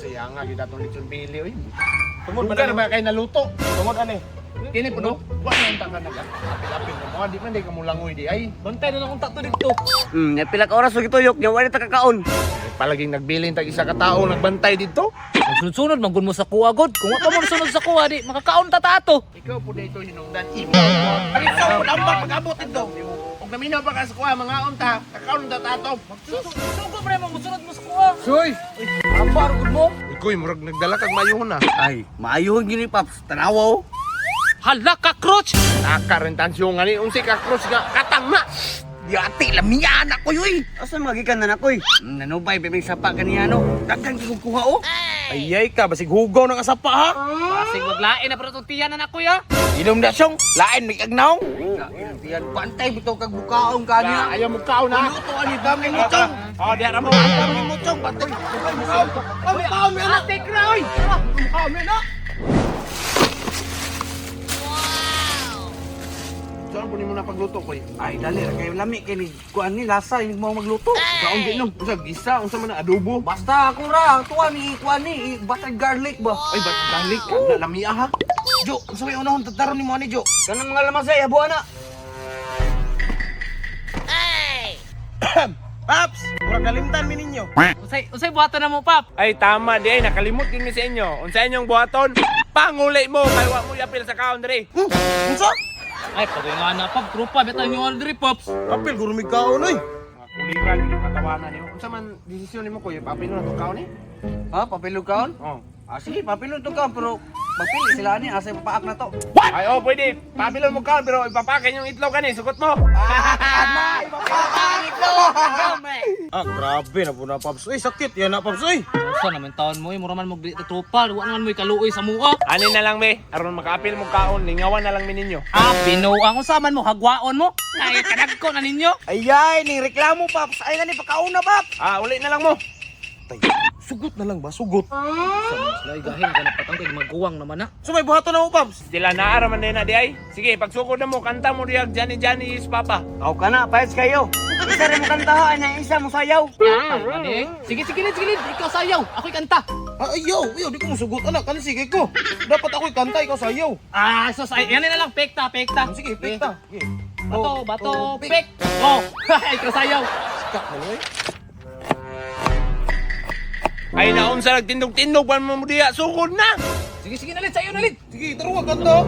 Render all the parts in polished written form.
Siya nga, kita itong lechon pili, oy. Tungod Tungod na ba kayo naluto? Tungod ani. Kini po, no? Wala yung tangan nag-apil-apil mo. Di man, di ka mo langoy di ay. Bantay na lang kung takto dito. Pila ka oras gituyok, nya wala ta kakaon. Palaging nagbilin tag isa ka tao nagbantay dito. Sunod manggun mo sa kuha god. Kung wa mo sunod sa kuha di makakaon ta ato. Ikaw po dito hinungdan. Ikaw po nambang pag-abot dito. Kung naminaw pa ka sa kuha, mga unta, kakaon ta tato. Sugo pre mo sunod mo sa kuha. Soy! Ambar gud mo. Ikoy, murag nagdala kag mayuhon na. Ay, maayo gini paps, tanawa oh. Hala ka crotch. Nakarentansyon nga ni, unsi ka cross nga, katang na! Yati lamiyan ako yoy. Asa magikan na nakoy? Nanubay biming sapa kaniya no. Daghang gikukuha oh. Ayay ka basig hugaw ng asapa ha. Basig maglain na pero tutiyan na nako ya. Inom na siyong, lain may kagnaong. Yan, pantay bitaw kag bukaong kaniya. Ayaw mo kao na! Luto ani dami mo chong. Oh, di ara mo! Dami mo chong, pantay. Ang mo na take na oy. Ang na. Saan po ni mo na pagluto ko eh? Ay, dali ra kayo lami kini. Kuan ni lasa yung mo magluto. Kaon din no? Unsa gisa? Unsa man ang adobo? Basta ako ra, tuwa ni kuan ni buttered garlic ba. Ay, ba't garlic? Ang lamia ha? Jo, unsa may unahon tataron ni mo ni Jo? Kanang mga lamasay abo ana. Paps, mura kalimtan mi ninyo. Usay buhaton na mo pap. Ay, tama di ay. Nakalimot din mi sa inyo. Unsa inyong buhaton? Panguli mo! Kaya wa mo yapil sa kaon diri. Unsa? Ay pagay nga na pap, trupa bitaw yung order pops. Kapil guro mi kaon oy. Kuliran yung katawanan niyo. Unsa man desisyon nimo ko yung papilo na to kaon eh? Ha, papilog kaon? Oh. Ah, sige, papilog to kaon pero magpili sila ni asay papaak na to. Ay, oh, pwede. Papilo mo kaon pero ipapakin yung itlog kani. Sugot mo. Ah, grabe na po na paps. Uy, sakit yan na paps uy. Usa naman taon mo, mura man mo trupa, wa naman mo ikaluoy sa mua. Ani na lang me. Aron makaapil mo kaon, lingawan na lang mi ninyo. Ah, binuang usaman mo, hagwaon mo. Kaya kadagko na ninyo. Ayay, ning reklamo paps. Ay na ni pakauna paps. Ah, uli na lang mo. Sugot na lang ba? Sugot. Sa mas laigahin ka na patangkay magguwang naman na. So may buhaton na mo paps. Sila naara man din na di ay. Sige, pagsukod na mo, kanta mo diag Johnny Johnny is Papa. Aw kana, payas kayo. Isa rin mo kantahan na isa mo sayaw. Sige, sige, sige, ikaw sayaw. Ako'y kanta. Ah, ayaw, di ko masugot anak, kan sige ko. Dapat ako'y kanta, ikaw sayaw. Ah, so yan na lang, pekta, pekta. Sige, pekta. Sige. Bato, pek. Oh, ikaw sayaw. Kak mo eh. Ay, naunsa nagtindog-tindog pan mo diya. Sukod na. Sige, sige nalit, sayaw nalit. Sige, taro ka kanta.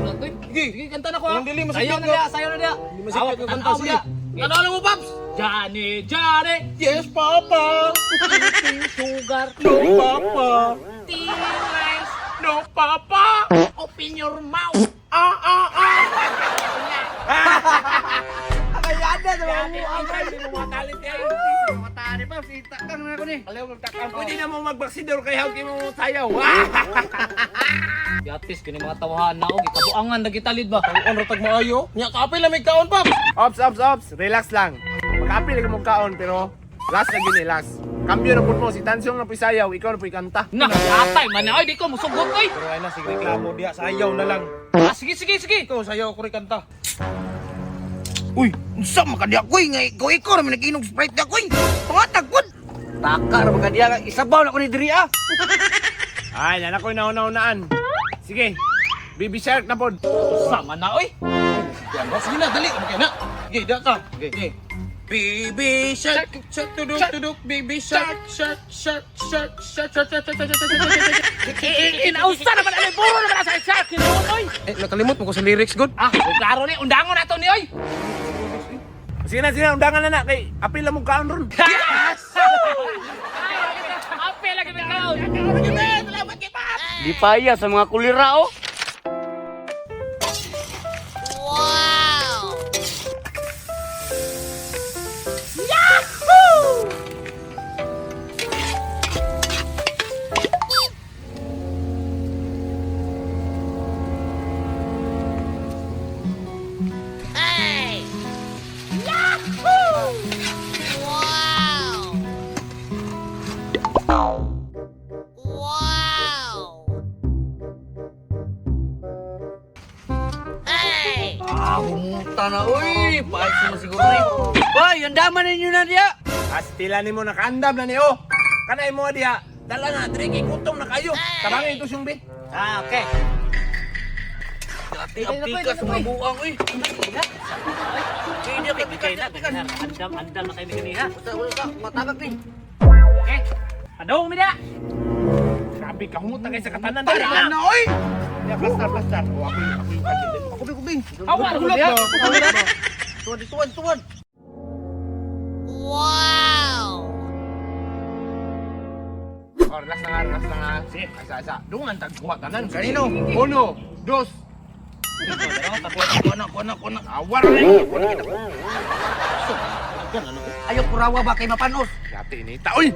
Sige, kanta na ko. Ang dili, masikip sayaw na dia, sayaw na dia. Hindi masikip yung kanta, sige. Ano mo, Paps? Johnny, Johnny. Yes, Papa. Ting sugar. No, Papa. Ting rice. No, Papa. Open your mouth. Kayada sa mga Hindi mo matalit yan. Matari paps, itakang na ko ni. Alaw magtakam. Pwede na mo magbaksidor kay hawki mo sayaw. Yatis, kini mga tawahan na, gikabuangan na gitalid ba? Ang ratag maayo. Nya kapay lang may kaon, Pap. Ops. Relax lang. Mag-apil ka mo kaon pero last na gini, last. Kambyo na po mo. Si Tansyong na pisayaw. Ikaw na po ikanta. Na, yatay man na, ay di ko musugot ay. Pero ay na, sige reklamo diya. Sayaw na lang. Ah, sige. Ikaw, sayaw ako rin kanta. Uy, unsa makadi ako'y nga ikaw naman nag-inog Sprite ako'y. Pangatag pod. Takar magadiya isabaw na ko ni diri ah. Ay, yan ako'y nauna-unaan. Sige. Baby Shark na po. Sama na, oy. Yan ba? Sige na, dali. Okay na. Sige, da ka. Okay. Baby shark, shark tuduk, baby shark, shark. Inausta naman, alay, buro naman sa shark, oy. Nakalimot mo ko sa lyrics, good. Ah, klaro ni, undangon na to ni, oy. Sige na, undangan na na. Kay apil na mo kaon ron. Yes! Ape lagi may kaon. Di paya sa mga kulira oh. Humuta na, uy! Paayos mo siguro na Hoy, ang daman ninyo na diya! Astila ni mo nakaandam na niyo. Kanay mo diha. Dala na, Dre, kay gutom na kayo. Tabangin ito siyong be. Ah, okay. Dati, aptikas, mga buang, uy. Kaya na, andam na kayo ni kanina. Wala ka, matagak ni. Okay. Padong mi da. Grabe ka, hungot na kayo sa katanan. Paraan na, oy! Ya, plastar. O, ako yung kagin. Kubi. Awan mo Tulog diya. no? Tuwan. Oh, relax na nga. Sige, asa. Dungan tagkuha tanan. Kanino? 1, 2. Kuha na. Awar rin. Ayaw kurawa ba kay mapanos? Dati ini. Uy!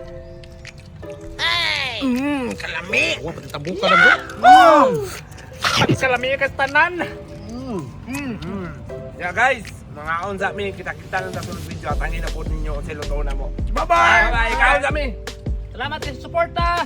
Kalami. Awan pati tabuka na bro. Pati salami ka sa tanan. Yeah guys, mga on sa mi, kita-kita lang sa sunod video at angin na po ninyo sa luto na mo. Bye-bye! Bye-bye! Ikaw sa mi! Salamat sa suporta.